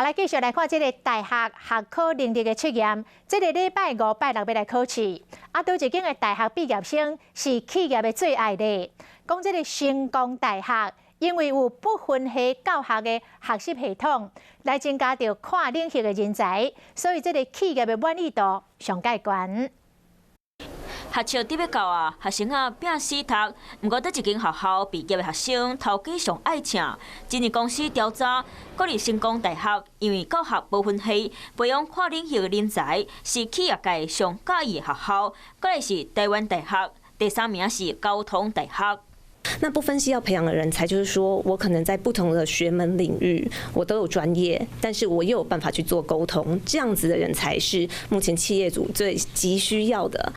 来继续来看这个大学学科能力的测验。这个礼拜5、拜6要来考试。多一间的大学毕业生是企业的最爱的。讲这个成功大学，因为有不分系教学的学习系统，来增加着跨领域的人才，所以这个企业的满意度上介悬。 学校特别高学生拼死读，不过，在一间学校毕业的学生，头家上爱请。今年公司调查，国立成功大学因为教学不分系，培养跨领域的人才，是企业界上喜意的学校。再来是台湾大学，第3名是交通大学。 那不分析要培养的人才，就是说我可能在不同的学门领域我都有专业，但是我又有办法去做沟通，这样子的人才是目前企业主最急需要的。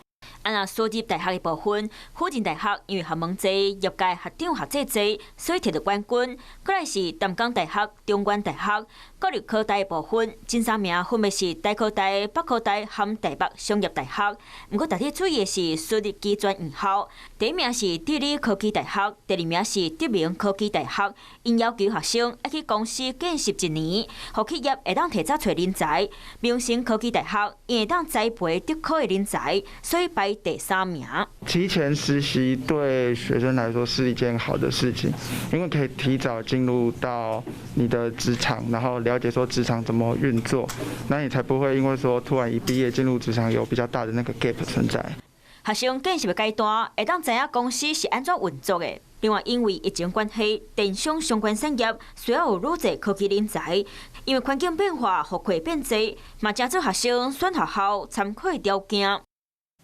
提前实习对学生来说是一件好的事情，因为可以提早进入到你的职场，然后了解说职场怎么运作，那你才不会因为说突然一毕业进入职场有比较大的那个 gap 存在。学生见习的阶段，会当知影公司是安怎运作的。另外，因为疫情关系，电商相关产业需要有愈侪科技人才，因为环境变化，互课变多，嘛正做学生选学校参考的条件。